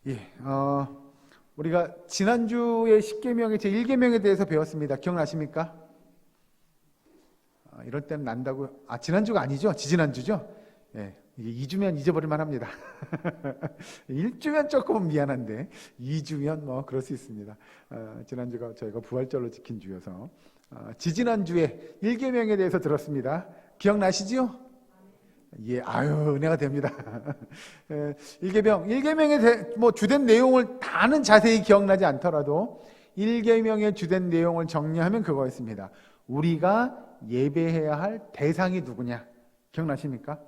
예, 우리가 지난주에 10계명의 제 1계명에 대해서 배웠습니다. 기억나십니까? 이럴 때는 난다고, 지난주가 아니죠? 지지난주죠? 예, 이게 2주면 잊어버릴만 합니다. 1주면 조금 미안한데, 2주면 뭐, 그럴 수 있습니다. 지난주가 저희가 부활절로 지킨 주여서. 지지난주에 1계명에 대해서 들었습니다. 기억나시죠? 예, 은혜가 됩니다. 1계명의 뭐 주된 내용을 다는 자세히 기억나지 않더라도 1계명의 주된 내용을 정리하면 그거였습니다. 우리가 예배해야 할 대상이 누구냐? 기억나십니까?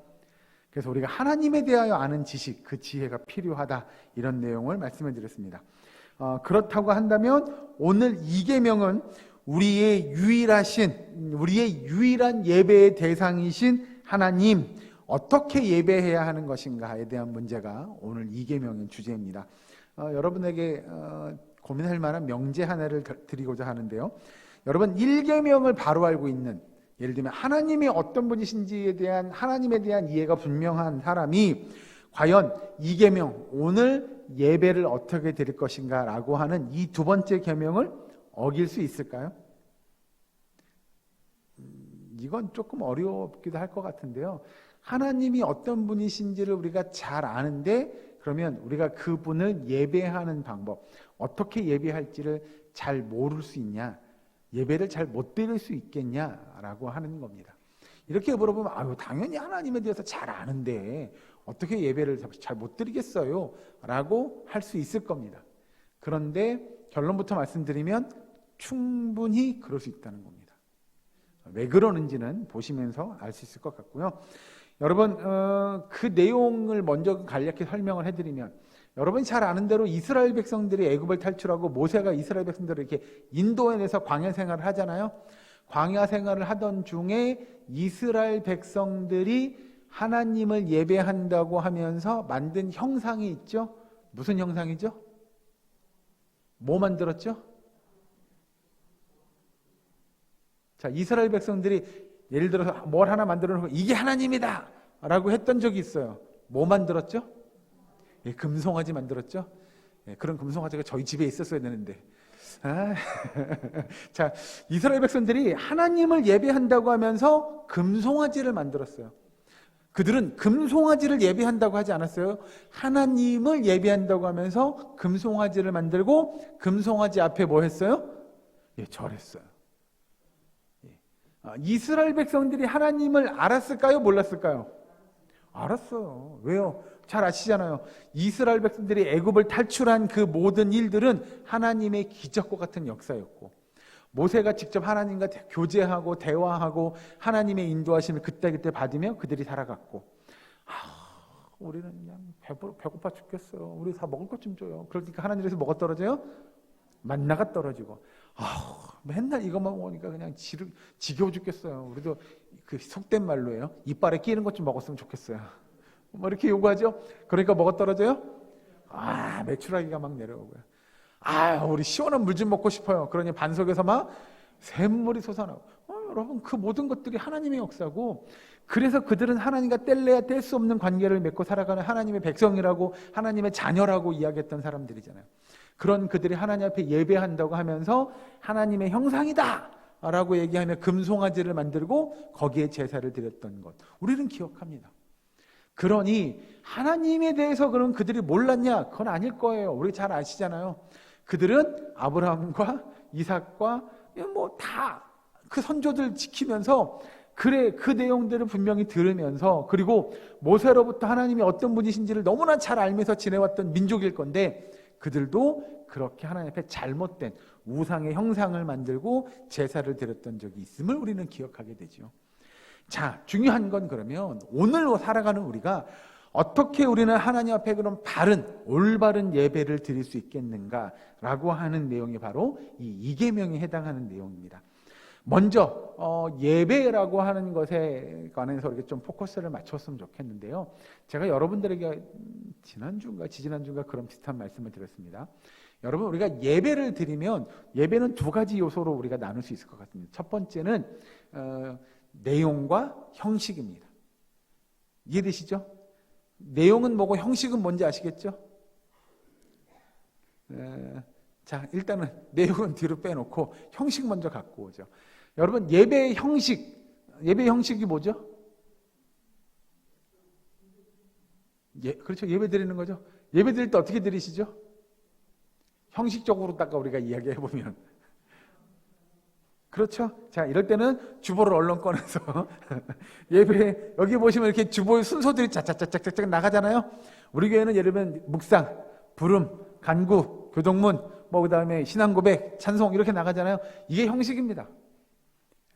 그래서 우리가 하나님에 대하여 아는 지식, 그 지혜가 필요하다, 이런 내용을 말씀을 드렸습니다. 그렇다고 한다면 오늘 2계명은 우리의 유일한 예배의 대상이신 하나님, 어떻게 예배해야 하는 것인가에 대한 문제가 오늘 2계명의 주제입니다. 여러분에게 고민할 만한 명제 하나를 드리고자 하는데요. 여러분, 1계명을 바로 알고 있는, 예를 들면 하나님이 어떤 분이신지에 대한, 하나님에 대한 이해가 분명한 사람이 과연 2계명, 오늘 예배를 어떻게 드릴 것인가 라고 하는 이 두 번째 계명을 어길 수 있을까요? 이건 조금 어렵기도 할 것 같은데요. 하나님이 어떤 분이신지를 우리가 잘 아는데, 그러면 우리가 그분을 예배하는 방법, 어떻게 예배할지를 잘 모를 수 있냐, 예배를 잘 못 드릴 수 있겠냐라고 하는 겁니다. 이렇게 물어보면 당연히 하나님에 대해서 잘 아는데 어떻게 예배를 잘 못 드리겠어요? 라고 할 수 있을 겁니다. 그런데 결론부터 말씀드리면 충분히 그럴 수 있다는 겁니다. 왜 그러는지는 보시면서 알 수 있을 것 같고요. 여러분, 그 내용을 먼저 간략히 설명을 해드리면, 여러분이 잘 아는 대로 이스라엘 백성들이 애굽을 탈출하고 모세가 이스라엘 백성들을 이렇게 인도해내서 광야 생활을 하잖아요. 광야 생활을 하던 중에 이스라엘 백성들이 하나님을 예배한다고 하면서 만든 형상이 있죠. 무슨 형상이죠? 뭐 만들었죠? 자, 이스라엘 백성들이 예를 들어서 뭘 하나 만들어 놓고 이게 하나님이다 라고 했던 적이 있어요. 뭐 만들었죠? 예, 금송아지 만들었죠? 예, 그런 금송아지가 저희 집에 있었어야 되는데. 자, 이스라엘 백성들이 하나님을 예배한다고 하면서 금송아지를 만들었어요. 그들은 금송아지를 예배한다고 하지 않았어요. 하나님을 예배한다고 하면서 금송아지를 만들고 금송아지 앞에 뭐 했어요? 예, 절했어요. 이스라엘 백성들이 하나님을 알았을까요? 몰랐을까요? 알았어요. 왜요? 잘 아시잖아요. 이스라엘 백성들이 애굽을 탈출한 그 모든 일들은 하나님의 기적과 같은 역사였고, 모세가 직접 하나님과 교제하고 대화하고 하나님의 인도하심을 그때그때 받으며 그들이 살아갔고, 우리는 그냥 배고파 죽겠어요. 우리 다 먹을 것 좀 줘요. 그러니까 하나님께서 뭐가 떨어져요? 만나가 떨어지고, 맨날 이것만 먹으니까 그냥 지겨워 죽겠어요. 우리도 그 속된 말로예요. 이빨에 끼는 것 좀 먹었으면 좋겠어요. 뭐 이렇게 요구하죠. 그러니까 뭐가 떨어져요? 메추라기가 막 내려오고요. 우리 시원한 물 좀 먹고 싶어요. 그러니 반석에서 막 샘물이 솟아나고. 여러분, 그 모든 것들이 하나님의 역사고, 그래서 그들은 하나님과 뗄래야 뗄 수 없는 관계를 맺고 살아가는 하나님의 백성이라고, 하나님의 자녀라고 이야기했던 사람들이잖아요. 그런 그들이 하나님 앞에 예배한다고 하면서 하나님의 형상이다 라고 얘기하며 금송아지를 만들고 거기에 제사를 드렸던 것, 우리는 기억합니다. 그러니 하나님에 대해서 그럼 그들이 몰랐냐? 그건 아닐 거예요. 우리 잘 아시잖아요. 그들은 아브라함과 이삭과 뭐 다 그 선조들 지키면서, 그래, 그 내용들을 분명히 들으면서, 그리고 모세로부터 하나님이 어떤 분이신지를 너무나 잘 알면서 지내왔던 민족일 건데, 그들도 그렇게 하나님 앞에 잘못된 우상의 형상을 만들고 제사를 드렸던 적이 있음을 우리는 기억하게 되죠. 자, 중요한 건 그러면 오늘 살아가는 우리가 어떻게 우리는 하나님 앞에 그런 올바른 예배를 드릴 수 있겠는가라고 하는 내용이 바로 이 2계명에 해당하는 내용입니다. 먼저 예배라고 하는 것에 관해서 이렇게 좀 포커스를 맞췄으면 좋겠는데요. 제가 여러분들에게 지지난주인가 그런 비슷한 말씀을 드렸습니다. 여러분, 우리가 예배를 드리면 예배는 두 가지 요소로 우리가 나눌 수 있을 것 같습니다. 첫 번째는 내용과 형식입니다. 이해되시죠? 내용은 뭐고 형식은 뭔지 아시겠죠? 자, 일단은 내용은 뒤로 빼놓고 형식 먼저 갖고 오죠. 여러분, 예배의 형식이 뭐죠? 그렇죠. 예배 드리는 거죠. 예배 드릴 때 어떻게 드리시죠? 형식적으로다가 우리가 이야기해보면. 그렇죠. 자, 이럴 때는 주보를 얼른 꺼내서 예배, 여기 보시면 이렇게 주보의 순서들이 짝짝짝짝짝 나가잖아요. 우리 교회는 예를 들면 묵상, 부름, 간구, 교동문, 그 다음에 신앙고백, 찬송 이렇게 나가잖아요. 이게 형식입니다.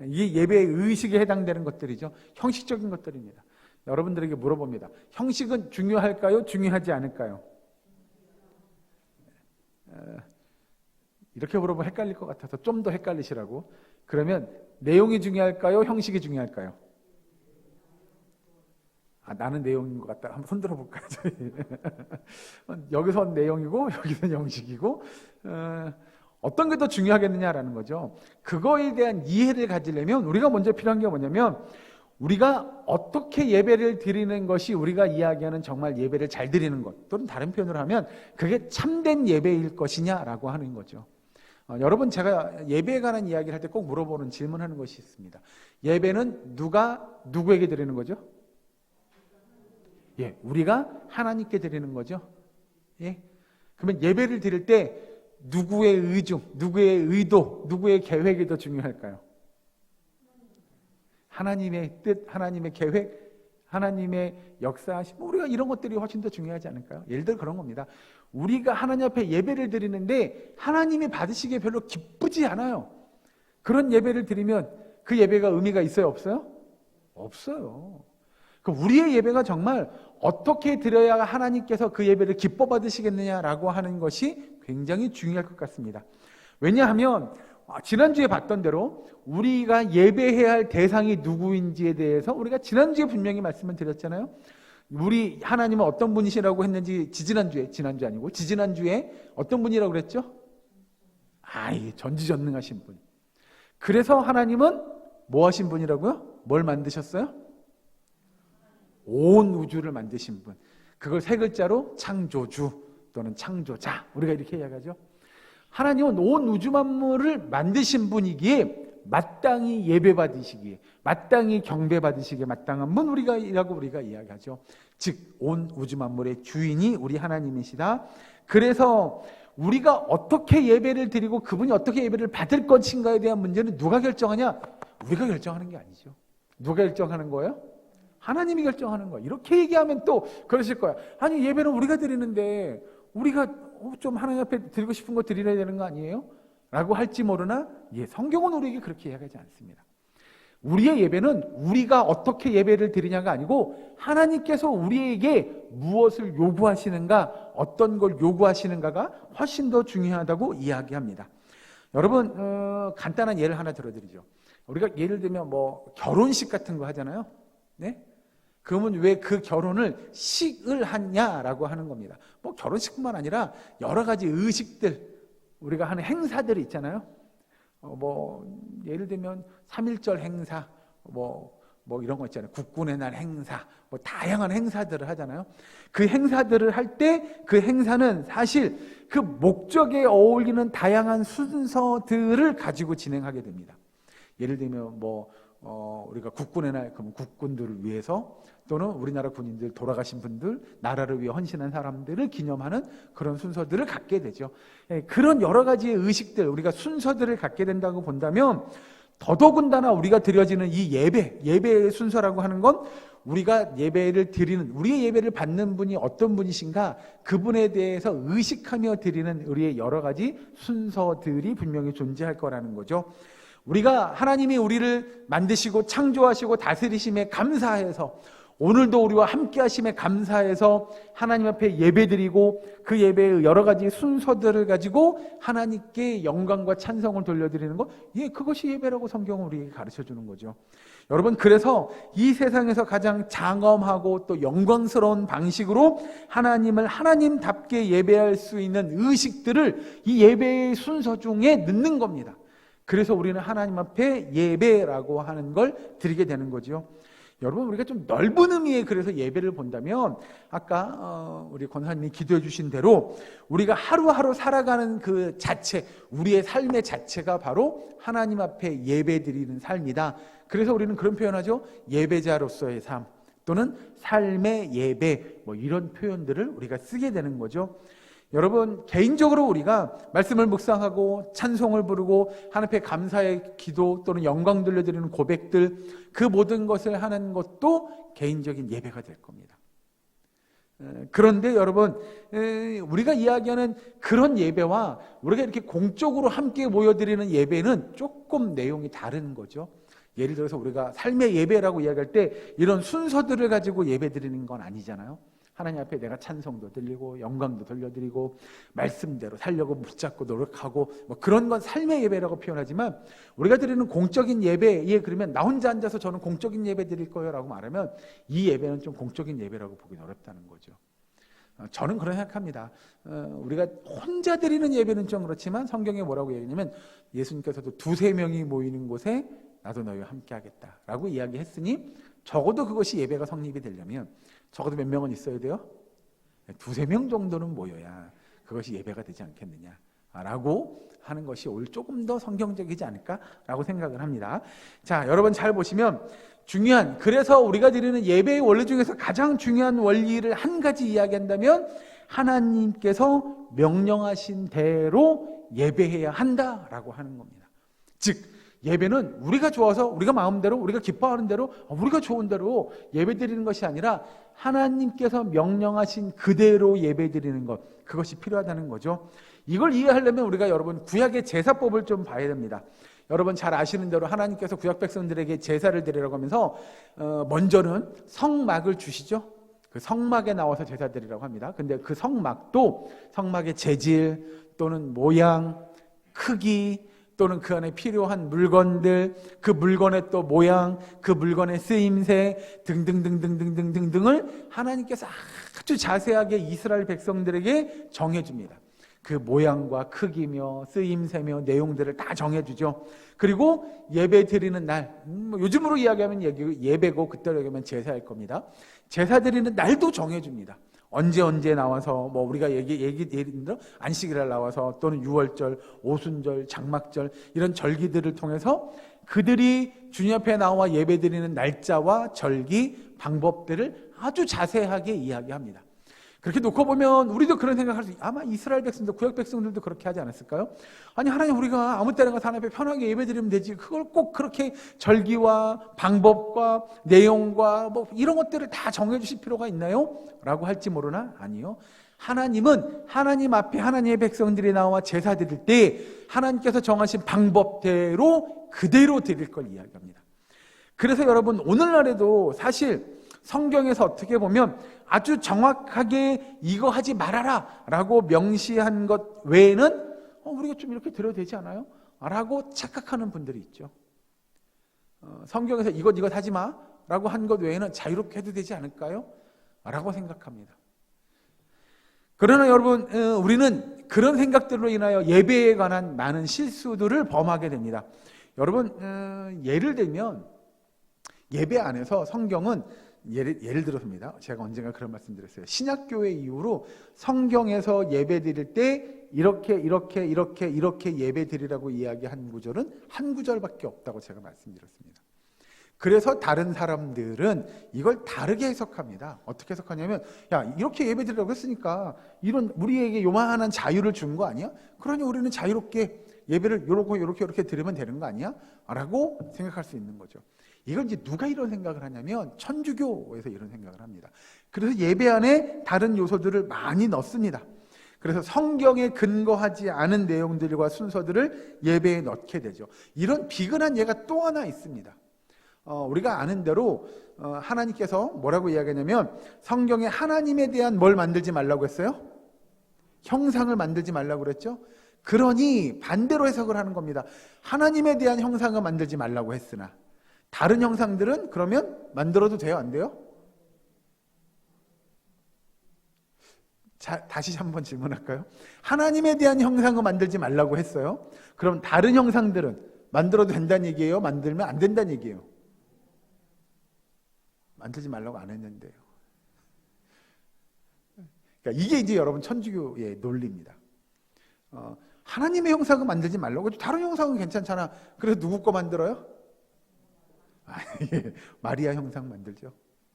이게 예배의 의식에 해당되는 것들이죠. 형식적인 것들입니다. 여러분들에게 물어봅니다. 형식은 중요할까요? 중요하지 않을까요? 이렇게 물어보면 헷갈릴 것 같아서 좀 더 헷갈리시라고. 그러면 내용이 중요할까요? 형식이 중요할까요? 나는 내용인 것 같다. 한번 손 들어볼까요? 여기선 내용이고 여기선 형식이고 어떤 게 더 중요하겠느냐라는 거죠. 그거에 대한 이해를 가지려면 우리가 먼저 필요한 게 뭐냐면 우리가 어떻게 예배를 드리는 것이 우리가 이야기하는 정말 예배를 잘 드리는 것, 또는 다른 표현으로 하면 그게 참된 예배일 것이냐라고 하는 거죠. 여러분, 제가 예배에 관한 이야기를 할 때 꼭 물어보는 질문하는 것이 있습니다. 예배는 누가 누구에게 드리는 거죠? 예, 우리가 하나님께 드리는 거죠. 예. 그러면 예배를 드릴 때 누구의 의중, 누구의 의도, 누구의 계획이 더 중요할까요? 하나님의 뜻, 하나님의 계획, 하나님의 역사하심, 우리가 이런 것들이 훨씬 더 중요하지 않을까요? 예를 들어 그런 겁니다. 우리가 하나님 앞에 예배를 드리는데 하나님이 받으시기에 별로 기쁘지 않아요. 그런 예배를 드리면 그 예배가 의미가 있어요, 없어요? 없어요. 우리의 예배가 정말 어떻게 드려야 하나님께서 그 예배를 기뻐 받으시겠느냐라고 하는 것이 굉장히 중요할 것 같습니다. 왜냐하면 지난주에 봤던 대로 우리가 예배해야 할 대상이 누구인지에 대해서 우리가 지난주에 분명히 말씀을 드렸잖아요. 우리 하나님은 어떤 분이시라고 했는지 지난주 아니고 지지난주에 어떤 분이라고 그랬죠? 전지전능하신 분. 그래서 하나님은 뭐 하신 분이라고요? 뭘 만드셨어요? 온 우주를 만드신 분. 그걸 세 글자로 창조주 또는 창조자, 우리가 이렇게 이야기하죠. 하나님은 온 우주 만물을 만드신 분이기에 마땅히 예배받으시기에, 마땅히 경배받으시기에 마땅한 분 우리가 이야기하죠. 즉 온 우주 만물의 주인이 우리 하나님이시다. 그래서 우리가 어떻게 예배를 드리고 그분이 어떻게 예배를 받을 것인가에 대한 문제는 누가 결정하냐? 우리가 결정하는 게 아니죠. 누가 결정하는 거예요? 하나님이 결정하는 거예요. 이렇게 얘기하면 또 그러실 거야. 아니, 예배는 우리가 드리는데 우리가 좀 하나님 앞에 드리고 싶은 거 드려야 되는 거 아니에요? 라고 할지 모르나, 성경은 우리에게 그렇게 이야기하지 않습니다. 우리의 예배는 우리가 어떻게 예배를 드리냐가 아니고 하나님께서 우리에게 무엇을 요구하시는가, 어떤 걸 요구하시는가가 훨씬 더 중요하다고 이야기합니다. 여러분, 간단한 예를 하나 들어드리죠. 우리가 예를 들면 결혼식 같은 거 하잖아요. 네? 그러면 왜 그 결혼을 식을 하냐라고 하는 겁니다. 결혼식뿐만 아니라 여러 가지 의식들, 우리가 하는 행사들이 있잖아요. 예를 들면 3.1절 행사, 이런 거 있잖아요. 국군의 날 행사, 다양한 행사들을 하잖아요. 그 행사들을 할 때 그 행사는 사실 그 목적에 어울리는 다양한 순서들을 가지고 진행하게 됩니다. 예를 들면 우리가 국군의 날, 그러면 국군들을 위해서, 또는 우리나라 군인들, 돌아가신 분들, 나라를 위해 헌신한 사람들을 기념하는 그런 순서들을 갖게 되죠. 그런 여러 가지의 의식들, 우리가 순서들을 갖게 된다고 본다면 더더군다나 우리가 드려지는 이 예배의 순서라고 하는 건 우리가 예배를 드리는, 우리의 예배를 받는 분이 어떤 분이신가, 그분에 대해서 의식하며 드리는 우리의 여러 가지 순서들이 분명히 존재할 거라는 거죠. 우리가 하나님이 우리를 만드시고 창조하시고 다스리심에 감사해서, 오늘도 우리와 함께 하심에 감사해서 하나님 앞에 예배드리고 그 예배의 여러 가지 순서들을 가지고 하나님께 영광과 찬성을 돌려드리는 것, 그것이 예배라고 성경은 우리에게 가르쳐주는 거죠. 여러분, 그래서 이 세상에서 가장 장엄하고 또 영광스러운 방식으로 하나님을 하나님답게 예배할 수 있는 의식들을 이 예배의 순서 중에 넣는 겁니다. 그래서 우리는 하나님 앞에 예배라고 하는 걸 드리게 되는 거죠. 여러분, 우리가 좀 넓은 의미의 그래서 예배를 본다면 아까 우리 권사님이 기도해 주신 대로 우리가 하루하루 살아가는 그 자체, 우리의 삶의 자체가 바로 하나님 앞에 예배 드리는 삶이다. 그래서 우리는 그런 표현하죠. 예배자로서의 삶 또는 삶의 예배, 뭐 이런 표현들을 우리가 쓰게 되는 거죠. 여러분, 개인적으로 우리가 말씀을 묵상하고 찬송을 부르고 하나님 앞에 감사의 기도 또는 영광 돌려드리는 고백들, 그 모든 것을 하는 것도 개인적인 예배가 될 겁니다. 그런데 여러분, 우리가 이야기하는 그런 예배와 우리가 이렇게 공적으로 함께 모여드리는 예배는 조금 내용이 다른 거죠. 예를 들어서 우리가 삶의 예배라고 이야기할 때 이런 순서들을 가지고 예배 드리는 건 아니잖아요. 하나님 앞에 내가 찬송도 드리고 영광도 돌려드리고 말씀대로 살려고 붙잡고 노력하고 뭐 그런 건 삶의 예배라고 표현하지만, 우리가 드리는 공적인 예배에 그러면 나 혼자 앉아서 저는 공적인 예배 드릴 거예요 라고 말하면 이 예배는 좀 공적인 예배라고 보기는 어렵다는 거죠. 저는 그런 생각합니다. 우리가 혼자 드리는 예배는 좀 그렇지만 성경에 뭐라고 얘기하냐면 예수님께서도 2-3명이 모이는 곳에 나도 너희와 함께 하겠다라고 이야기했으니 적어도 그것이 예배가 성립이 되려면 적어도 몇 명은 있어야 돼요? 2-3명 정도는 모여야 그것이 예배가 되지 않겠느냐라고 하는 것이 오히려 조금 더 성경적이지 않을까라고 생각을 합니다. 자, 여러분 잘 보시면 그래서 우리가 드리는 예배의 원리 중에서 가장 중요한 원리를 한 가지 이야기한다면 하나님께서 명령하신 대로 예배해야 한다라고 하는 겁니다. 즉 예배는 우리가 좋아서 우리가 마음대로 우리가 기뻐하는 대로 우리가 좋은 대로 예배드리는 것이 아니라 하나님께서 명령하신 그대로 예배드리는 것, 그것이 필요하다는 거죠. 이걸 이해하려면 우리가 여러분 구약의 제사법을 좀 봐야 됩니다. 여러분 잘 아시는 대로 하나님께서 구약 백성들에게 제사를 드리라고 하면서 먼저는 성막을 주시죠. 그 성막에 나와서 제사 드리라고 합니다. 근데 그 성막도 성막의 재질 또는 모양, 크기 또는 그 안에 필요한 물건들, 그 물건의 또 모양, 그 물건의 쓰임새 등등등등등등등을 하나님께서 아주 자세하게 이스라엘 백성들에게 정해줍니다. 그 모양과 크기며 쓰임새며 내용들을 다 정해주죠. 그리고 예배 드리는 날, 요즘으로 이야기하면 예배고 그때로 얘기하면 제사일 겁니다. 제사 드리는 날도 정해줍니다. 언제 나와서 뭐 우리가 예를 들어 안식일날 나와서 또는 유월절, 오순절, 장막절 이런 절기들을 통해서 그들이 주님 앞에 나와 예배드리는 날짜와 절기, 방법들을 아주 자세하게 이야기합니다. 그렇게 놓고 보면 우리도 그런 생각할 수 있어요. 아마 이스라엘 백성들, 구약 백성들도 그렇게 하지 않았을까요? 아니 하나님, 우리가 아무 때나 가서 하나님 앞에 편하게 예배드리면 되지, 그걸 꼭 그렇게 절기와 방법과 내용과 뭐 이런 것들을 다 정해주실 필요가 있나요? 라고 할지 모르나? 아니요. 하나님은 하나님 앞에 하나님의 백성들이 나와 제사 드릴 때 하나님께서 정하신 방법대로 그대로 드릴 걸 이야기합니다. 그래서 여러분, 오늘날에도 사실 성경에서 어떻게 보면 아주 정확하게 이거 하지 말아라 라고 명시한 것 외에는 우리가 좀 이렇게 드려도 되지 않아요? 라고 착각하는 분들이 있죠. 성경에서 이것 하지 마 라고 한 것 외에는 자유롭게 해도 되지 않을까요? 라고 생각합니다. 그러나 여러분, 우리는 그런 생각들로 인하여 예배에 관한 많은 실수들을 범하게 됩니다. 여러분, 예를 들면 예배 안에서 성경은 예를 들어서입니다. 제가 언젠가 그런 말씀 드렸어요. 신약교회 이후로 성경에서 예배 드릴 때 이렇게 예배 드리라고 이야기한 구절은 한 구절밖에 없다고 제가 말씀드렸습니다. 그래서 다른 사람들은 이걸 다르게 해석합니다. 어떻게 해석하냐면, 야, 이렇게 예배 드리라고 했으니까 이런 우리에게 요만한 자유를 준 거 아니야? 그러니 우리는 자유롭게 예배를 요렇게 드리면 되는 거 아니야? 라고 생각할 수 있는 거죠. 이걸 이제 누가 이런 생각을 하냐면 천주교에서 이런 생각을 합니다. 그래서 예배 안에 다른 요소들을 많이 넣습니다. 그래서 성경에 근거하지 않은 내용들과 순서들을 예배에 넣게 되죠. 이런 비근한 예가 또 하나 있습니다. 우리가 아는 대로 하나님께서 뭐라고 이야기하냐면 성경에 하나님에 대한 뭘 만들지 말라고 했어요? 형상을 만들지 말라고 그랬죠? 그러니 반대로 해석을 하는 겁니다. 하나님에 대한 형상을 만들지 말라고 했으나 다른 형상들은 그러면 만들어도 돼요? 안 돼요? 자, 다시 한번 질문할까요? 하나님에 대한 형상을 만들지 말라고 했어요. 그럼 다른 형상들은 만들어도 된다는 얘기예요? 만들면 안 된다는 얘기예요? 만들지 말라고 안 했는데요. 그러니까 이게 이제 여러분 천주교의 논리입니다. 하나님의 형상은 만들지 말라고. 다른 형상은 괜찮잖아. 그래서 누구 거 만들어요? 예, 마리아 형상 만들죠.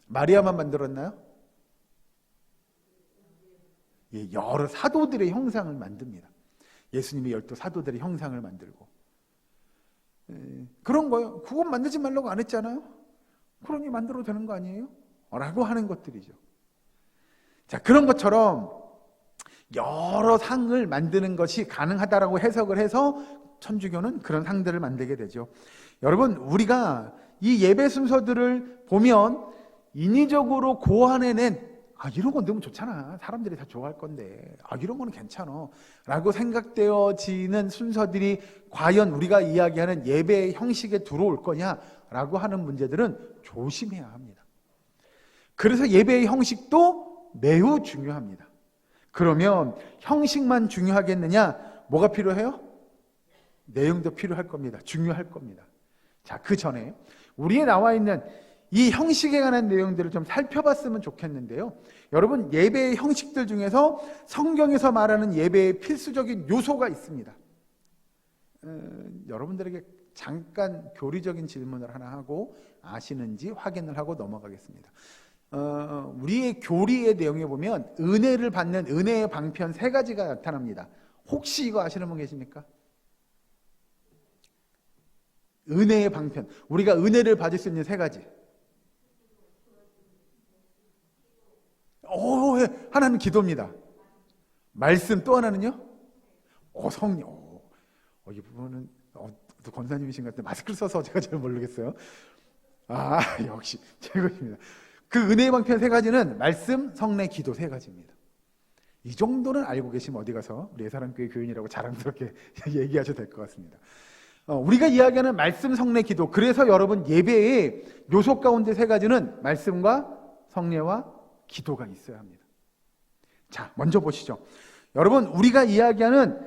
마리아만 만들었나요? 예, 여러 사도들의 형상을 만듭니다. 예수님의 12 사도들의 형상을 만들고. 그런 거요. 그건 만들지 말라고 안 했잖아요. 그러니 만들어도 되는 거 아니에요? 라고 하는 것들이죠. 자, 그런 것처럼 여러 상을 만드는 것이 가능하다라고 해석을 해서 천주교는 그런 상들을 만들게 되죠. 여러분, 우리가 이 예배 순서들을 보면 인위적으로 고안해낸 이런 건 너무 좋잖아. 사람들이 다 좋아할 건데. 이런 거는 괜찮아. 라고 생각되어지는 순서들이 과연 우리가 이야기하는 예배의 형식에 들어올 거냐라고 하는 문제들은 조심해야 합니다. 그래서 예배의 형식도 매우 중요합니다. 그러면 형식만 중요하겠느냐? 뭐가 필요해요? 내용도 필요할 겁니다. 중요할 겁니다. 자, 그 전에 우리에 나와 있는 이 형식에 관한 내용들을 좀 살펴봤으면 좋겠는데요. 여러분, 예배의 형식들 중에서 성경에서 말하는 예배의 필수적인 요소가 있습니다. 여러분들에게 잠깐 교리적인 질문을 하나 하고 아시는지 확인을 하고 넘어가겠습니다. 우리의 교리의 내용에 보면 은혜를 받는 은혜의 방편 3가지가 나타납니다. 혹시 이거 아시는 분 계십니까? 은혜의 방편, 우리가 은혜를 받을 수 있는 3가지. 하나는 기도입니다. 말씀, 또 하나는요? 성령. 이 부분은 권사님이신 것 같은데 마스크를 써서 제가 잘 모르겠어요. 역시 최고입니다. 그 은혜의 방편 3가지는 말씀, 성례, 기도 3가지입니다. 이 정도는 알고 계시면 어디 가서 우리 예사람교회 교인이라고 자랑스럽게 얘기하셔도 될 것 같습니다. 우리가 이야기하는 말씀, 성례, 기도. 그래서 여러분, 예배의 요소 가운데 3가지는 말씀과 성례와 기도가 있어야 합니다. 자, 먼저 보시죠. 여러분, 우리가 이야기하는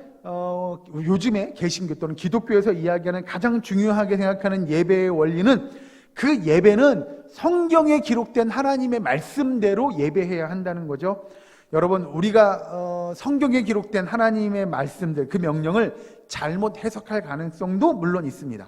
요즘에 개신교 또는 기독교에서 이야기하는 가장 중요하게 생각하는 예배의 원리는, 그 예배는 성경에 기록된 하나님의 말씀대로 예배해야 한다는 거죠. 여러분, 우리가 성경에 기록된 하나님의 말씀들, 그 명령을 잘못 해석할 가능성도 물론 있습니다.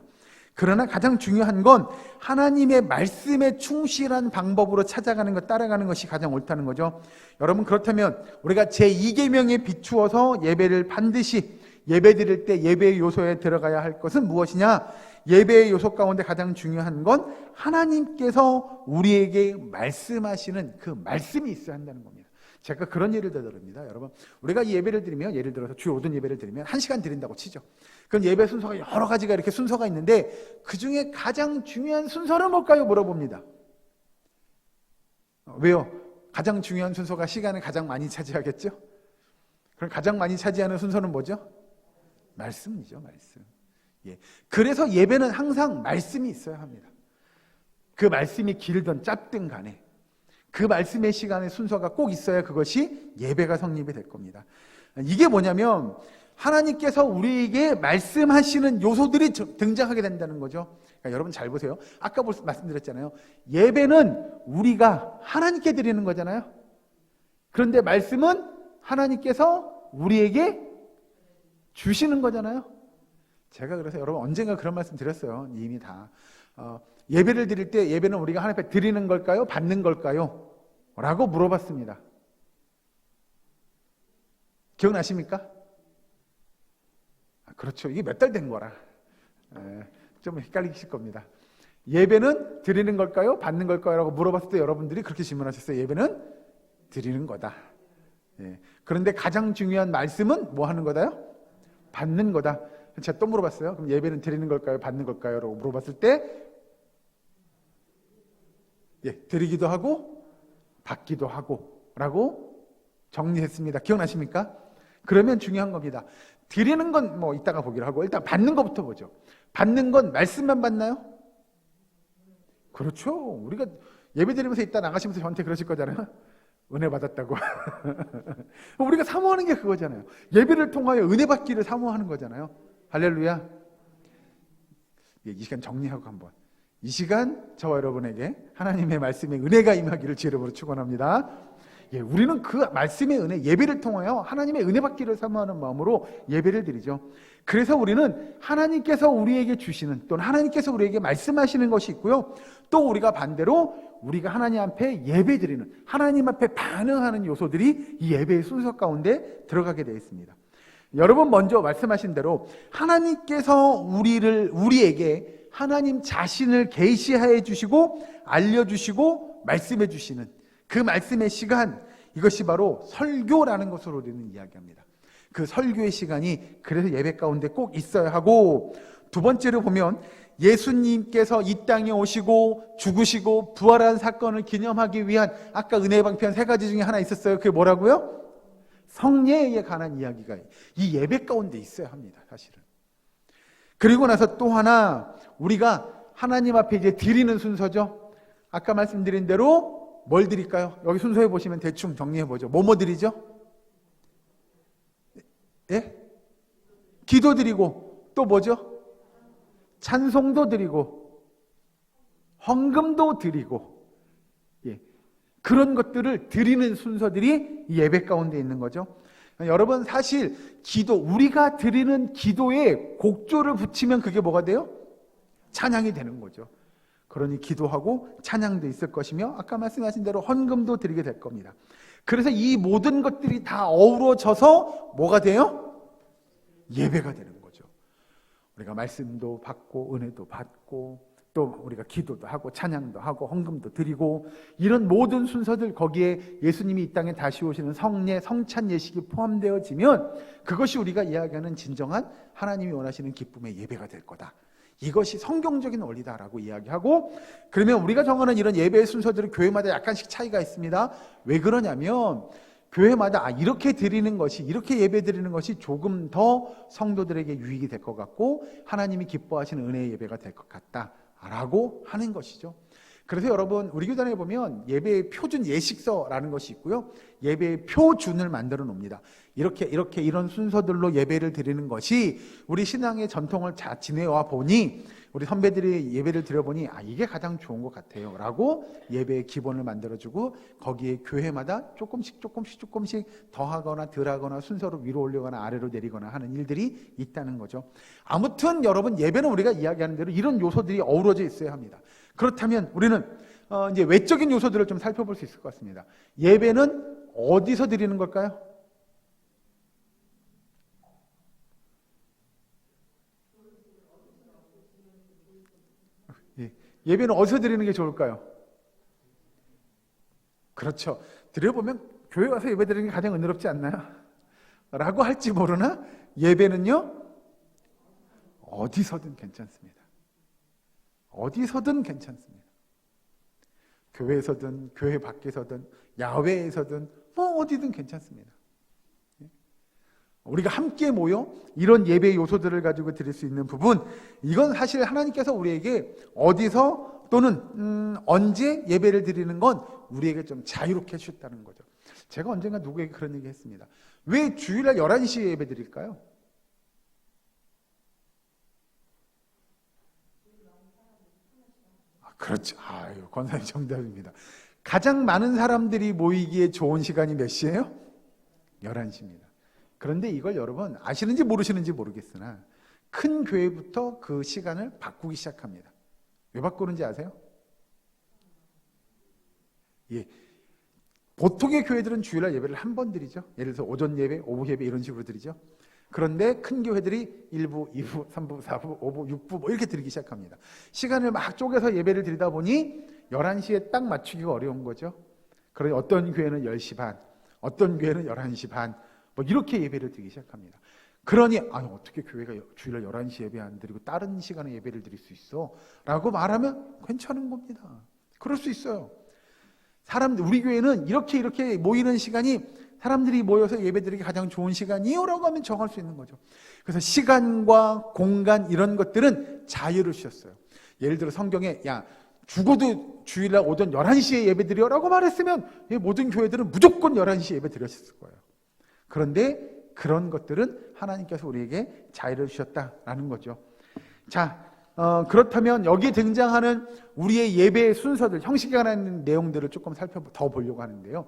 그러나 가장 중요한 건 하나님의 말씀에 충실한 방법으로 찾아가는 것, 따라가는 것이 가장 옳다는 거죠. 여러분, 그렇다면 우리가 제2계명에 비추어서 예배를 반드시 예배 드릴 때 예배의 요소에 들어가야 할 것은 무엇이냐? 예배의 요소 가운데 가장 중요한 건 하나님께서 우리에게 말씀하시는 그 말씀이 있어야 한다는 겁니다. 제가 그런 예를 들어드립니다. 여러분, 우리가 이 예배를 드리면, 예를 들어서 주 5든 예배를 드리면 1시간 드린다고 치죠. 그럼 예배 순서가 여러 가지가 이렇게 순서가 있는데 그 중에 가장 중요한 순서는 뭘까요? 물어봅니다. 왜요? 가장 중요한 순서가 시간을 가장 많이 차지하겠죠? 그럼 가장 많이 차지하는 순서는 뭐죠? 말씀이죠, 말씀. 그래서 예배는 항상 말씀이 있어야 합니다. 그 말씀이 길든 짧든 간에 그 말씀의 시간의 순서가 꼭 있어야 그것이 예배가 성립이 될 겁니다. 이게 뭐냐면 하나님께서 우리에게 말씀하시는 요소들이 등장하게 된다는 거죠. 그러니까 여러분 잘 보세요. 아까 말씀드렸잖아요. 예배는 우리가 하나님께 드리는 거잖아요. 그런데 말씀은 하나님께서 우리에게 주시는 거잖아요. 제가 그래서 여러분 언젠가 그런 말씀 드렸어요. 이미 다. 예배를 드릴 때 예배는 우리가 하나님 앞에 드리는 걸까요? 받는 걸까요? 라고 물어봤습니다. 기억나십니까? 그렇죠. 이게 몇 달 된 거라. 좀 헷갈리실 겁니다. 예배는 드리는 걸까요? 받는 걸까요? 라고 물어봤을 때 여러분들이 그렇게 질문하셨어요. 예배는 드리는 거다. 그런데 가장 중요한 말씀은 뭐 하는 거다요? 받는 거다. 제가 또 물어봤어요. 그럼 예배는 드리는 걸까요? 받는 걸까요? 라고 물어봤을 때 드리기도 하고 받기도 하고 라고 정리했습니다. 기억나십니까? 그러면 중요한 겁니다. 드리는 건 뭐 이따가 보기로 하고 일단 받는 것부터 보죠. 받는 건 말씀만 받나요? 그렇죠. 우리가 예배 드리면서 이따 나가시면서 저한테 그러실 거잖아요. 은혜 받았다고. 우리가 사모하는 게 그거잖아요. 예배를 통하여 은혜 받기를 사모하는 거잖아요. 할렐루야. 이 시간 정리하고 한번. 이 시간 저와 여러분에게 하나님의 말씀의 은혜가 임하기를 주의 이름으로 축원합니다. 예, 우리는 그 말씀의 은혜, 예배를 통하여 하나님의 은혜 받기를 사모하는 마음으로 예배를 드리죠. 그래서 우리는 하나님께서 우리에게 주시는, 또는 하나님께서 우리에게 말씀하시는 것이 있고요. 또 우리가 반대로 우리가 하나님 앞에 예배 드리는, 하나님 앞에 반응하는 요소들이 이 예배의 순서 가운데 들어가게 되어 있습니다. 여러분, 먼저 말씀하신 대로 하나님께서 우리에게 하나님 자신을 계시해 주시고 알려주시고 말씀해 주시는 그 말씀의 시간, 이것이 바로 설교라는 것으로 우리는 이야기합니다. 그 설교의 시간이 그래서 예배 가운데 꼭 있어야 하고, 두 번째로 보면 예수님께서 이 땅에 오시고 죽으시고 부활한 사건을 기념하기 위한, 아까 은혜의 방편 3가지 중에 하나 있었어요. 그게 뭐라고요? 성례에 관한 이야기가 이 예배 가운데 있어야 합니다, 사실은. 그리고 나서 또 하나, 우리가 하나님 앞에 이제 드리는 순서죠. 아까 말씀드린 대로 뭘 드릴까요? 여기 순서에 보시면 대충 정리해보죠. 뭐 드리죠? 예? 기도 드리고, 또 뭐죠? 찬송도 드리고, 헌금도 드리고, 예. 그런 것들을 드리는 순서들이 이 예배 가운데 있는 거죠. 여러분, 사실 기도, 우리가 드리는 기도에 곡조를 붙이면 그게 뭐가 돼요? 찬양이 되는 거죠. 그러니 기도하고 찬양도 있을 것이며, 아까 말씀하신 대로 헌금도 드리게 될 겁니다. 그래서 이 모든 것들이 다 어우러져서 뭐가 돼요? 예배가 되는 거죠. 우리가 말씀도 받고 은혜도 받고 또 우리가 기도도 하고 찬양도 하고 헌금도 드리고, 이런 모든 순서들, 거기에 예수님이 이 땅에 다시 오시는 성례, 성찬 예식이 포함되어지면 그것이 우리가 이야기하는 진정한 하나님이 원하시는 기쁨의 예배가 될 거다. 이것이 성경적인 원리다라고 이야기하고, 그러면 우리가 정하는 이런 예배의 순서들은 교회마다 약간씩 차이가 있습니다. 왜 그러냐면 교회마다 이렇게 드리는 것이, 이렇게 예배 드리는 것이 조금 더 성도들에게 유익이 될 것 같고 하나님이 기뻐하시는 은혜의 예배가 될 것 같다라고 하는 것이죠. 그래서 여러분, 우리 교단에 보면 예배의 표준 예식서라는 것이 있고요. 예배의 표준을 만들어 놓습니다. 이런 순서들로 예배를 드리는 것이 우리 신앙의 전통을 지내와 보니, 우리 선배들이 예배를 드려보니 이게 가장 좋은 것 같아요 라고 예배의 기본을 만들어주고, 거기에 교회마다 조금씩 더하거나 덜하거나 순서로 위로 올리거나 아래로 내리거나 하는 일들이 있다는 거죠. 아무튼 여러분, 예배는 우리가 이야기하는 대로 이런 요소들이 어우러져 있어야 합니다. 그렇다면 우리는 이제 외적인 요소들을 좀 살펴볼 수 있을 것 같습니다. 예배는 어디서 드리는 걸까요? 예배는 어디서 드리는 게 좋을까요? 그렇죠. 드려보면 교회 와서 예배 드리는 게 가장 은혜롭지 않나요? 라고 할지 모르나 예배는요, 어디서든 괜찮습니다. 어디서든 괜찮습니다. 교회에서든 교회 밖에서든 야외에서든 어디든 괜찮습니다. 우리가 함께 모여 이런 예배의 요소들을 가지고 드릴 수 있는 부분, 이건 사실 하나님께서 우리에게 어디서 또는 언제 예배를 드리는 건 우리에게 좀 자유롭게 해주셨다는 거죠. 제가 언젠가 누구에게 그런 얘기 했습니다. 왜 주일날 11시에 예배 드릴까요? 그렇죠. 권사님 정답입니다. 가장 많은 사람들이 모이기에 좋은 시간이 몇 시예요? 11시입니다. 그런데 이걸 여러분 아시는지 모르시는지 모르겠으나 큰 교회부터 그 시간을 바꾸기 시작합니다. 왜 바꾸는지 아세요? 예. 보통의 교회들은 주일날 예배를 한 번 드리죠. 예를 들어서 오전 예배, 오후 예배 이런 식으로 드리죠. 그런데 큰 교회들이 1부, 2부, 3부, 4부, 5부, 6부 이렇게 드리기 시작합니다. 시간을 막 쪼개서 예배를 드리다 보니 11시에 딱 맞추기가 어려운 거죠. 그러니 어떤 교회는 10시 반, 어떤 교회는 11시 반 이렇게 예배를 드리기 시작합니다. 그러니 어떻게 교회가 주일날 11시 예배 안 드리고 다른 시간에 예배를 드릴 수 있어? 라고 말하면 괜찮은 겁니다. 그럴 수 있어요. 우리 교회는 이렇게 모이는 시간이 사람들이 모여서 예배드리기 가장 좋은 시간이요 라고 하면 정할 수 있는 거죠. 그래서 시간과 공간 이런 것들은 자유를 주셨어요. 예를 들어 성경에 죽어도 주일날 오전 11시에 예배드려 라고 말했으면 모든 교회들은 무조건 11시에 예배드렸을 거예요. 그런데 그런 것들은 하나님께서 우리에게 자유를 주셨다라는 거죠. 자, 그렇다면 여기 등장하는 우리의 예배의 순서들, 형식에 관한 내용들을 조금 더 보려고 하는데요.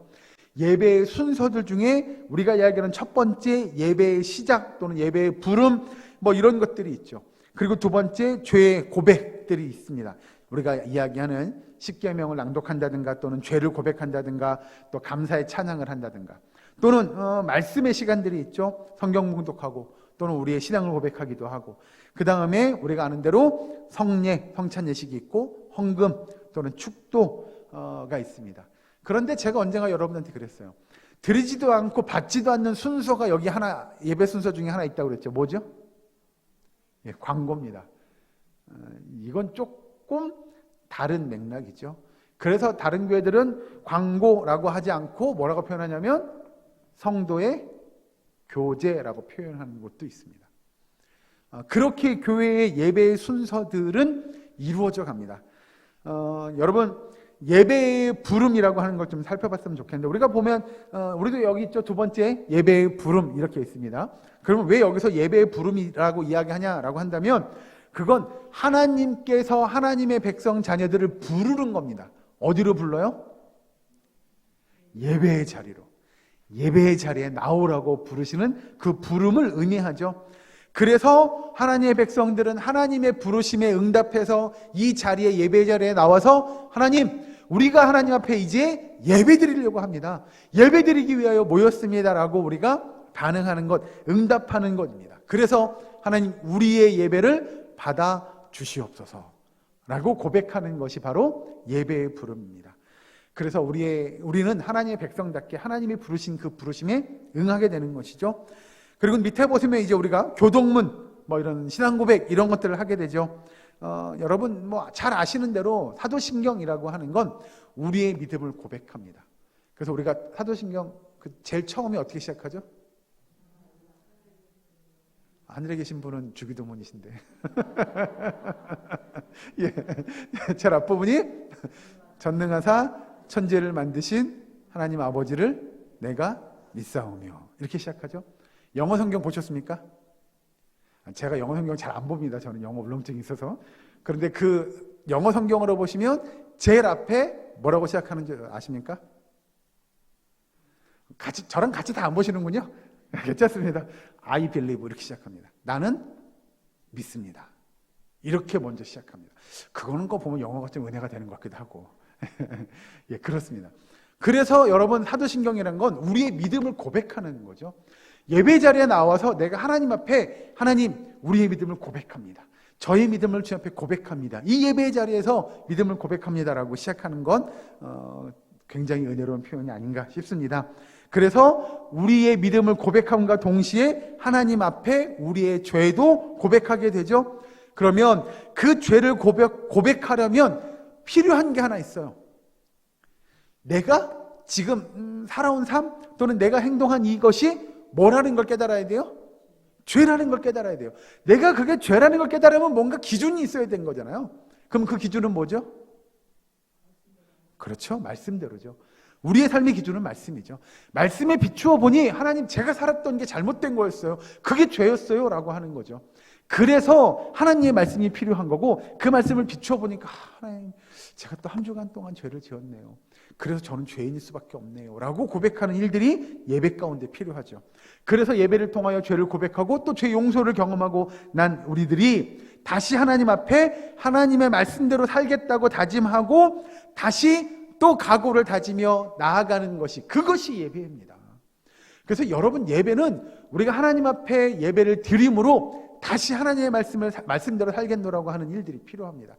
예배의 순서들 중에 우리가 이야기하는 첫 번째 예배의 시작 또는 예배의 부름 뭐 이런 것들이 있죠. 그리고 두 번째 죄의 고백들이 있습니다. 우리가 이야기하는 십계명을 낭독한다든가 또는 죄를 고백한다든가 또 감사의 찬양을 한다든가 또는 말씀의 시간들이 있죠. 성경 묵독하고 또는 우리의 신앙을 고백하기도 하고 그 다음에 우리가 아는 대로 성례, 성찬 예식이 있고 헌금 또는 축도가 있습니다. 그런데 제가 언젠가 여러분한테 그랬어요. 드리지도 않고 받지도 않는 순서가 여기 하나, 예배 순서 중에 하나 있다고 그랬죠. 뭐죠? 예, 광고입니다. 이건 조금 다른 맥락이죠. 그래서 다른 교회들은 광고라고 하지 않고 뭐라고 표현하냐면 성도의 교제라고 표현하는 곳도 있습니다. 그렇게 교회의 예배의 순서들은 이루어져 갑니다. 여러분 예배의 부름이라고 하는 걸 좀 살펴봤으면 좋겠는데 우리가 보면 우리도 여기 있죠. 두 번째 예배의 부름 이렇게 있습니다. 그러면 왜 여기서 예배의 부름이라고 이야기하냐라고 한다면 그건 하나님께서 하나님의 백성 자녀들을 부르는 겁니다. 어디로 불러요? 예배의 자리로. 예배의 자리에 나오라고 부르시는 그 부름을 의미하죠. 그래서 하나님의 백성들은 하나님의 부르심에 응답해서 이 자리에 예배 자리에 나와서 하나님 우리가 하나님 앞에 이제 예배 드리려고 합니다. 예배 드리기 위하여 모였습니다라고 우리가 반응하는 것, 응답하는 것입니다. 그래서 하나님 우리의 예배를 받아 주시옵소서라고 고백하는 것이 바로 예배의 부름입니다. 그래서 우리는 하나님의 백성답게 하나님이 부르신 그 부르심에 응하게 되는 것이죠. 그리고 밑에 보시면 이제 우리가 교동문, 뭐 이런 신앙 고백 이런 것들을 하게 되죠. 여러분 뭐 잘 아시는 대로 사도신경이라고 하는 건 우리의 믿음을 고백합니다. 그래서 우리가 사도신경 제일 처음에 어떻게 시작하죠? 하늘에 계신 분은 주기도문이신데 예, 제일 앞부분이 전능하사 천지를 만드신 하나님 아버지를 내가 믿사오며 이렇게 시작하죠. 영어 성경 보셨습니까? 제가 영어 성경 잘 안 봅니다. 저는 영어 울렁증이 있어서. 그런데 그 영어 성경으로 보시면 제일 앞에 뭐라고 시작하는지 아십니까? 저랑 같이 다 안 보시는군요. 괜찮습니다. I believe 이렇게 시작합니다. 나는 믿습니다. 이렇게 먼저 시작합니다. 그거는 거 보면 영어가 좀 은혜가 되는 것 같기도 하고. 예, 그렇습니다. 그래서 여러분 사도신경이라는 건 우리의 믿음을 고백하는 거죠. 예배 자리에 나와서 내가 하나님 앞에 하나님 우리의 믿음을 고백합니다. 저의 믿음을 주 앞에 고백합니다. 이 예배 자리에서 믿음을 고백합니다라고 시작하는 건 굉장히 은혜로운 표현이 아닌가 싶습니다. 그래서 우리의 믿음을 고백함과 동시에 하나님 앞에 우리의 죄도 고백하게 되죠. 그러면 그 죄를 고백하려면 필요한 게 하나 있어요. 내가 지금 살아온 삶 또는 내가 행동한 이것이 뭐라는 걸 깨달아야 돼요? 죄라는 걸 깨달아야 돼요. 내가 그게 죄라는 걸 깨달으면 뭔가 기준이 있어야 되는 거잖아요. 그럼 그 기준은 뭐죠? 그렇죠. 말씀대로죠. 우리의 삶의 기준은 말씀이죠. 말씀에 비추어 보니 하나님 제가 살았던 게 잘못된 거였어요. 그게 죄였어요 라고 하는 거죠. 그래서 하나님의 말씀이 필요한 거고 그 말씀을 비추어 보니까 하나님 제가 또 한 주간 동안 죄를 지었네요. 그래서 저는 죄인일 수밖에 없네요 라고 고백하는 일들이 예배 가운데 필요하죠. 그래서 예배를 통하여 죄를 고백하고 또 죄 용서를 경험하고 난 우리들이 다시 하나님 앞에 하나님의 말씀대로 살겠다고 다짐하고 다시 또 각오를 다지며 나아가는 것이 그것이 예배입니다. 그래서 여러분 예배는 우리가 하나님 앞에 예배를 드림으로 다시 하나님의 말씀대로 살겠노라고 하는 일들이 필요합니다.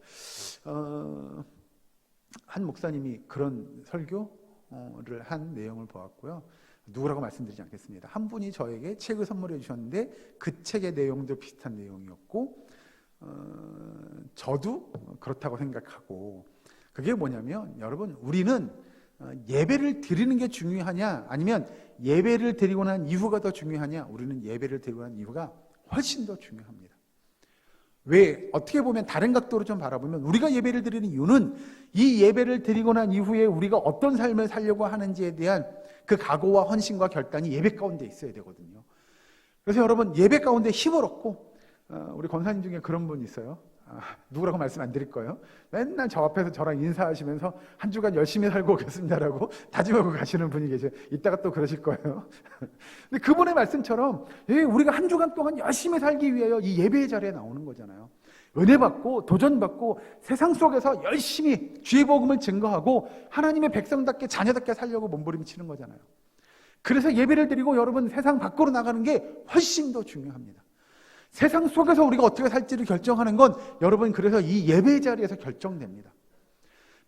한 목사님이 그런 설교를 한 내용을 보았고요. 누구라고 말씀드리지 않겠습니다. 한 분이 저에게 책을 선물해 주셨는데 그 책의 내용도 비슷한 내용이었고 저도 그렇다고 생각하고 그게 뭐냐면 여러분 우리는 예배를 드리는 게 중요하냐 아니면 예배를 드리고 난 이후가 더 중요하냐 우리는 예배를 드리고 난 이후가 훨씬 더 중요합니다. 왜 어떻게 보면 다른 각도로 좀 바라보면 우리가 예배를 드리는 이유는 이 예배를 드리고 난 이후에 우리가 어떤 삶을 살려고 하는지에 대한 그 각오와 헌신과 결단이 예배 가운데 있어야 되거든요. 그래서 여러분 예배 가운데 힘을 얻고 우리 권사님 중에 그런 분이 있어요. 누구라고 말씀 안 드릴 거예요. 맨날 저 앞에서 저랑 인사하시면서 한 주간 열심히 살고 오겠습니다라고 다짐하고 가시는 분이 계세요. 이따가 또 그러실 거예요. 근데 그분의 말씀처럼 우리가 한 주간 동안 열심히 살기 위하여 이 예배의 자리에 나오는 거잖아요. 은혜 받고 도전 받고 세상 속에서 열심히 주의 복음을 증거하고 하나님의 백성답게 자녀답게 살려고 몸부림치는 거잖아요. 그래서 예배를 드리고 여러분 세상 밖으로 나가는 게 훨씬 더 중요합니다. 세상 속에서 우리가 어떻게 살지를 결정하는 건 여러분 그래서 이 예배의 자리에서 결정됩니다.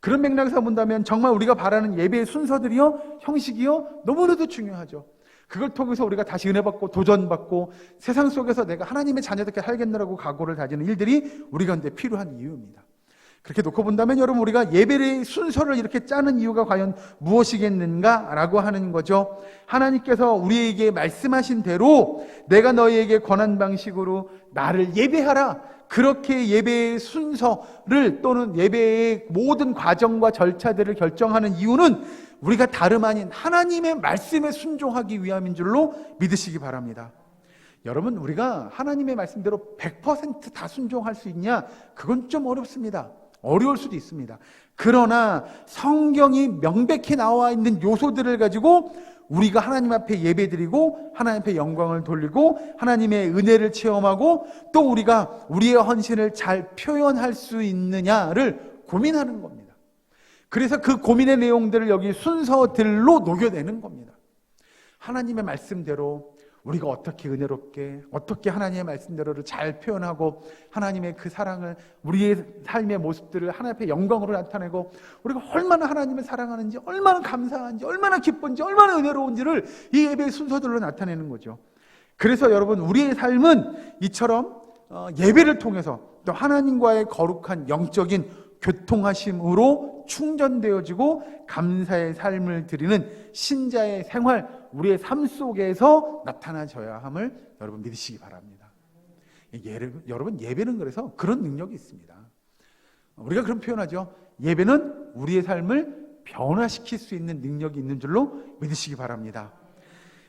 그런 맥락에서 본다면 정말 우리가 바라는 예배의 순서들이요, 형식이요, 너무나도 중요하죠. 그걸 통해서 우리가 다시 은혜 받고 도전받고 세상 속에서 내가 하나님의 자녀답게 살겠느라고 각오를 다지는 일들이 우리 가운데 필요한 이유입니다. 그렇게 놓고 본다면 여러분 우리가 예배의 순서를 이렇게 짜는 이유가 과연 무엇이겠는가라고 하는 거죠. 하나님께서 우리에게 말씀하신 대로 내가 너희에게 권한 방식으로 나를 예배하라, 그렇게 예배의 순서를 또는 예배의 모든 과정과 절차들을 결정하는 이유는 우리가 다름 아닌 하나님의 말씀에 순종하기 위함인 줄로 믿으시기 바랍니다. 여러분 우리가 하나님의 말씀대로 100% 다 순종할 수 있냐? 그건 좀 어렵습니다. 어려울 수도 있습니다. 그러나 성경이 명백히 나와 있는 요소들을 가지고 우리가 하나님 앞에 예배드리고 하나님 앞에 영광을 돌리고 하나님의 은혜를 체험하고 또 우리가 우리의 헌신을 잘 표현할 수 있느냐를 고민하는 겁니다. 그래서 그 고민의 내용들을 여기 순서들로 녹여내는 겁니다. 하나님의 말씀대로 우리가 어떻게 은혜롭게 어떻게 하나님의 말씀대로를 잘 표현하고 하나님의 그 사랑을 우리의 삶의 모습들을 하나님 앞에 영광으로 나타내고 우리가 얼마나 하나님을 사랑하는지 얼마나 감사한지 얼마나 기쁜지 얼마나 은혜로운지를 이 예배의 순서들로 나타내는 거죠. 그래서 여러분 우리의 삶은 이처럼 예배를 통해서 또 하나님과의 거룩한 영적인 교통하심으로 충전되어지고 감사의 삶을 드리는 신자의 생활, 우리의 삶 속에서 나타나져야 함을 여러분 믿으시기 바랍니다. 여러분 예배는 그래서 그런 능력이 있습니다. 우리가 그런 표현하죠. 예배는 우리의 삶을 변화시킬 수 있는 능력이 있는 줄로 믿으시기 바랍니다.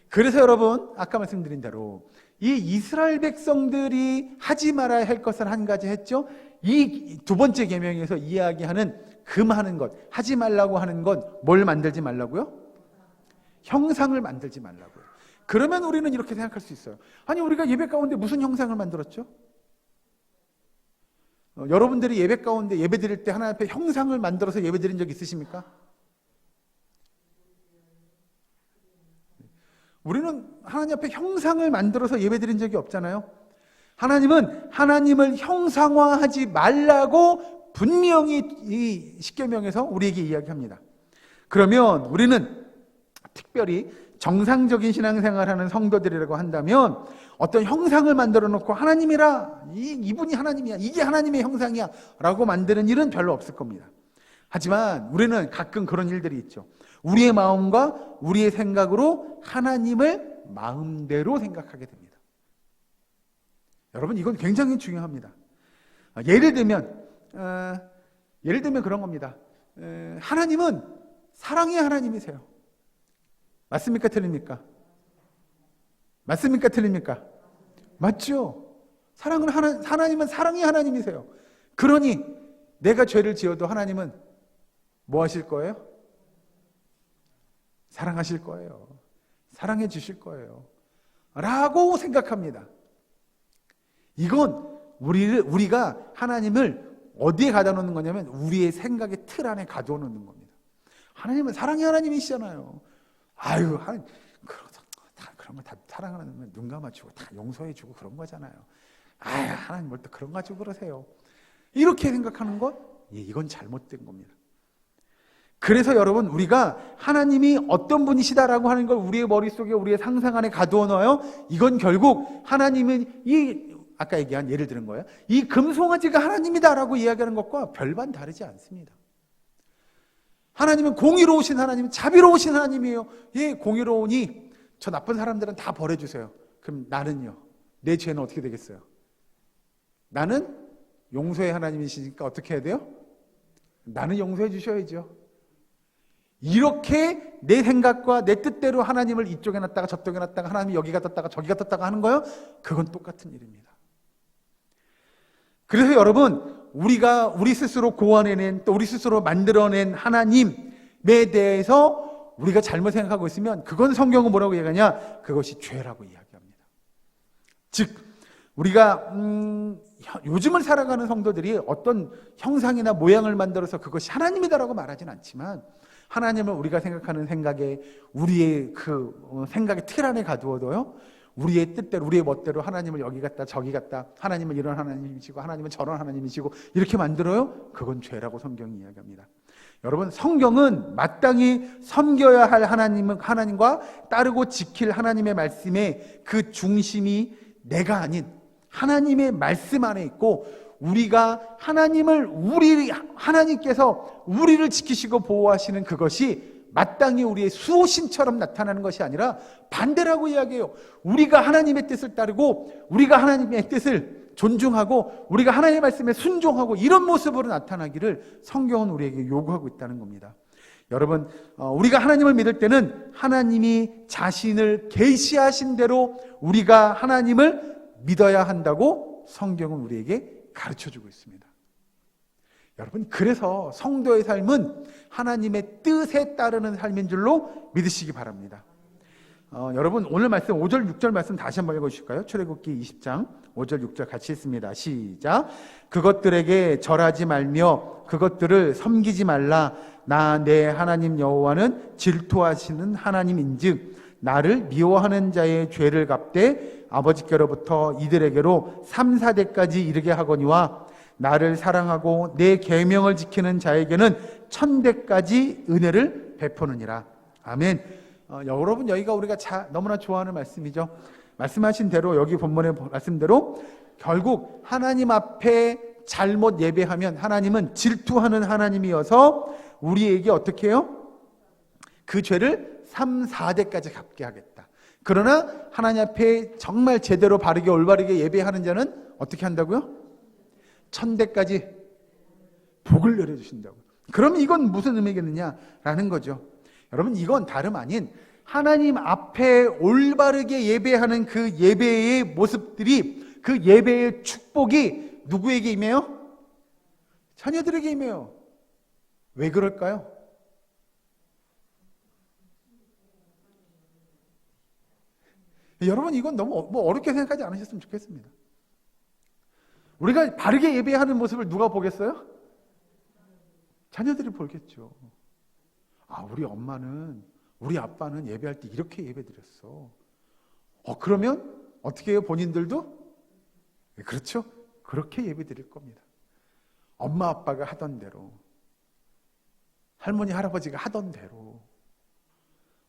그래서 여러분 아까 말씀드린 대로 이 이스라엘 백성들이 하지 말아야 할 것을 한 가지 했죠. 이 두 번째 계명에서 이야기하는 금하는 것, 하지 말라고 하는 것, 뭘 만들지 말라고요? 형상을 만들지 말라고요. 그러면 우리는 이렇게 생각할 수 있어요. 아니 우리가 예배 가운데 무슨 형상을 만들었죠? 여러분들이 예배 가운데 예배 드릴 때 하나님 앞에 형상을 만들어서 예배 드린 적 있으십니까? 우리는 하나님 앞에 형상을 만들어서 예배 드린 적이 없잖아요. 하나님은 하나님을 형상화하지 말라고 분명히 이 십계명에서 우리에게 이야기합니다. 그러면 우리는 특별히 정상적인 신앙생활하는 성도들이라고 한다면 어떤 형상을 만들어 놓고 하나님이라, 이분이 하나님이야, 이게 하나님의 형상이야 라고 만드는 일은 별로 없을 겁니다. 하지만 우리는 가끔 그런 일들이 있죠. 우리의 마음과 우리의 생각으로 하나님을 마음대로 생각하게 됩니다. 여러분 이건 굉장히 중요합니다. 예를 들면 그런 겁니다. 하나님은 사랑의 하나님이세요. 맞습니까? 틀립니까? 맞습니까? 틀립니까? 맞죠? 하나님은 사랑의 하나님이세요. 그러니 내가 죄를 지어도 하나님은 뭐 하실 거예요? 사랑하실 거예요. 사랑해 주실 거예요. 라고 생각합니다. 이건 우리가 하나님을 어디에 가둬 놓는 거냐면 우리의 생각의 틀 안에 가두어 놓는 겁니다. 하나님은 사랑의 하나님이시잖아요. 아유, 그런 거 다 사랑하는 눈 감아주고 다 용서해주고 그런 거잖아요. 아유, 하나님 뭘 또 그런 거 가지고 그러세요. 이렇게 생각하는 것, 이건 잘못된 겁니다. 그래서 여러분 우리가 하나님이 어떤 분이시다라고 하는 걸 우리의 머릿속에 우리의 상상 안에 가두어 넣어요. 이건 결국 하나님은 아까 얘기한 예를 들은 거예요. 이 금송아지가 하나님이다라고 이야기하는 것과 별반 다르지 않습니다. 하나님은 공의로우신 하나님, 자비로우신 하나님이에요. 공의로우니 저 나쁜 사람들은 다 벌해주세요. 그럼 나는요? 내 죄는 어떻게 되겠어요? 나는 용서의 하나님이시니까 어떻게 해야 돼요? 나는 용서해 주셔야죠. 이렇게 내 생각과 내 뜻대로 하나님을 이쪽에 놨다가 저쪽에 놨다가 하나님이 여기가 떴다가 저기가 떴다가 하는 거요? 그건 똑같은 일입니다. 그래서 여러분, 우리가 우리 스스로 고안해낸, 또 우리 스스로 만들어낸 하나님에 대해서 우리가 잘못 생각하고 있으면 그건 성경은 뭐라고 얘기하냐? 그것이 죄라고 이야기합니다. 즉 우리가 요즘을 살아가는 성도들이 어떤 형상이나 모양을 만들어서 그것이 하나님이다라고 말하진 않지만, 하나님을 우리가 생각하는 생각에, 우리의 그 생각의 틀 안에 가두어도요, 우리의 뜻대로, 우리의 멋대로 하나님을 여기 갔다 저기 갔다, 하나님은 이런 하나님이시고 하나님은 저런 하나님이시고 이렇게 만들어요. 그건 죄라고 성경이 이야기합니다. 여러분, 성경은 마땅히 섬겨야 할 하나님과 따르고 지킬 하나님의 말씀의 그 중심이 내가 아닌 하나님의 말씀 안에 있고, 우리가 하나님께서 우리를 지키시고 보호하시는 그것이 마땅히 우리의 수호신처럼 나타나는 것이 아니라 반대라고 이야기해요. 우리가 하나님의 뜻을 따르고, 우리가 하나님의 뜻을 존중하고, 우리가 하나님의 말씀에 순종하고, 이런 모습으로 나타나기를 성경은 우리에게 요구하고 있다는 겁니다. 여러분, 우리가 하나님을 믿을 때는 하나님이 자신을 계시하신 대로 우리가 하나님을 믿어야 한다고 성경은 우리에게 가르쳐주고 있습니다. 여러분, 그래서 성도의 삶은 하나님의 뜻에 따르는 삶인 줄로 믿으시기 바랍니다. 여러분, 오늘 말씀 5절 6절 말씀 다시 한번 읽어주실까요? 출애굽기 20장 5절 6절 같이 읽습니다. 시작. 그것들에게 절하지 말며 그것들을 섬기지 말라. 나 내 하나님 여호와는 질투하시는 하나님인즉 나를 미워하는 자의 죄를 갚되 아버지께로부터 이들에게로 3, 4대까지 이르게 하거니와 나를 사랑하고 내 계명을 지키는 자에게는 1000대까지 은혜를 베푸느니라. 아멘. 여러분, 여기가 우리가 너무나 좋아하는 말씀이죠. 말씀하신 대로, 여기 본문의 말씀대로 결국 하나님 앞에 잘못 예배하면 하나님은 질투하는 하나님이어서 우리에게 어떻게 해요? 그 죄를 3, 4대까지 갚게 하겠다. 그러나 하나님 앞에 정말 제대로 바르게 올바르게 예배하는 자는 어떻게 한다고요? 1000대까지 복을 내려주신다고. 그러면 이건 무슨 의미겠느냐라는 거죠. 여러분, 이건 다름 아닌 하나님 앞에 올바르게 예배하는 그 예배의 모습들이, 그 예배의 축복이 누구에게 임해요? 자녀들에게 임해요. 왜 그럴까요? 여러분, 이건 너무 어렵게 생각하지 않으셨으면 좋겠습니다. 우리가 바르게 예배하는 모습을 누가 보겠어요? 자녀들이 보겠죠. 아, 우리 엄마는, 우리 아빠는 예배할 때 이렇게 예배드렸어. 그러면 어떻게 해요? 본인들도? 그렇죠? 그렇게 예배드릴 겁니다. 엄마 아빠가 하던 대로, 할머니 할아버지가 하던 대로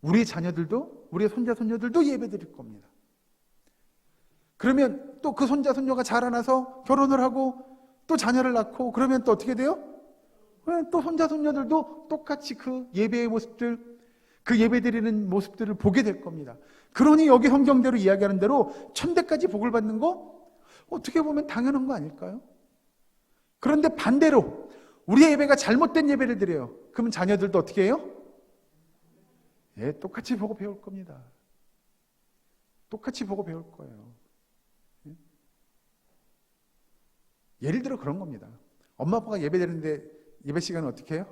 우리 자녀들도, 우리의 손자 손녀들도 예배드릴 겁니다. 그러면 또 그 손자 손녀가 자라나서 결혼을 하고 또 자녀를 낳고, 그러면 또 어떻게 돼요? 또 손자 손녀들도 똑같이 그 예배의 모습들, 그 예배드리는 모습들을 보게 될 겁니다. 그러니 여기 성경대로 이야기하는 대로 1000대까지 복을 받는 거 어떻게 보면 당연한 거 아닐까요? 그런데 반대로 우리의 예배가 잘못된 예배를 드려요. 그러면 자녀들도 어떻게 해요? 예, 똑같이 보고 배울 겁니다. 똑같이 보고 배울 거예요. 예를 들어 그런 겁니다. 엄마 아빠가 예배 드리는데 예배 시간은 어떻게 해요?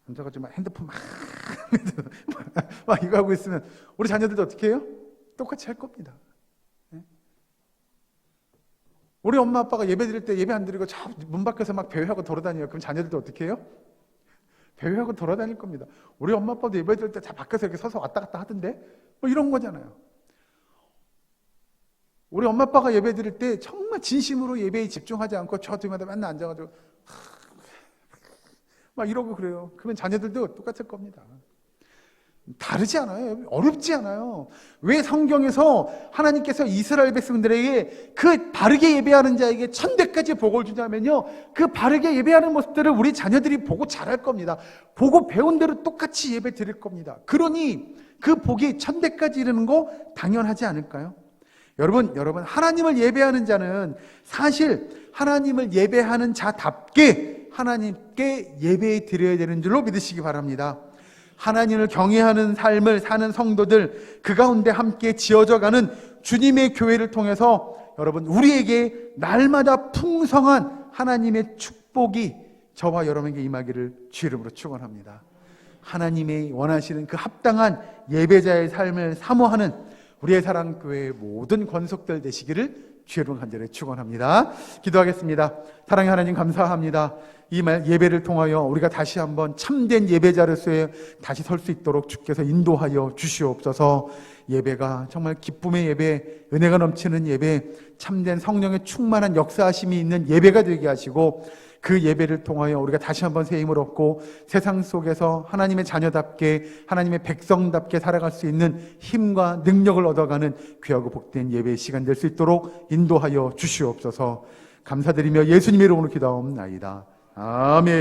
앉아가지고 막 핸드폰 막 이거 하고 있으면 우리 자녀들도 어떻게 해요? 똑같이 할 겁니다. 우리 엄마 아빠가 예배 드릴 때 예배 안 드리고 저 문 밖에서 막 배회하고 돌아다녀요. 그럼 자녀들도 어떻게 해요? 배회하고 돌아다닐 겁니다. 우리 엄마 아빠도 예배 드릴 때 다 밖에서 이렇게 서서 왔다 갔다 하던데? 뭐 이런 거잖아요. 우리 엄마 아빠가 예배 드릴 때 정말 진심으로 예배에 집중하지 않고 저 뒤마다 맨날 앉아가지고 막 이러고 그래요. 그러면 자녀들도 똑같을 겁니다. 다르지 않아요. 어렵지 않아요. 왜 성경에서 하나님께서 이스라엘 백성들에게 그 바르게 예배하는 자에게 1000대까지 복을 주냐면요, 그 바르게 예배하는 모습들을 우리 자녀들이 보고 잘할 겁니다. 보고 배운 대로 똑같이 예배 드릴 겁니다. 그러니 그 복이 1000대까지 이르는 거 당연하지 않을까요? 여러분, 하나님을 예배하는 자는 사실 하나님을 예배하는 자답게 하나님께 예배 드려야 되는 줄로 믿으시기 바랍니다. 하나님을 경외하는 삶을 사는 성도들, 그 가운데 함께 지어져가는 주님의 교회를 통해서 여러분 우리에게 날마다 풍성한 하나님의 축복이 저와 여러분에게 임하기를 주의 이름으로 축원합니다. 하나님이 원하시는 그 합당한 예배자의 삶을 사모하는 우리의 사랑교회의 모든 권속들 되시기를 주의 이름으로 간절히 축원합니다. 기도하겠습니다. 사랑의 하나님 감사합니다. 이 예배를 통하여 우리가 다시 한번 참된 예배자로서의 다시 설 수 있도록 주께서 인도하여 주시옵소서. 예배가 정말 기쁨의 예배, 은혜가 넘치는 예배, 참된 성령의 충만한 역사하심이 있는 예배가 되게 하시고 그 예배를 통하여 우리가 다시 한번 새 힘을 얻고 세상 속에서 하나님의 자녀답게 하나님의 백성답게 살아갈 수 있는 힘과 능력을 얻어가는 귀하고 복된 예배의 시간 될 수 있도록 인도하여 주시옵소서. 감사드리며 예수님의 이름으로 기도하옵나이다. 아멘.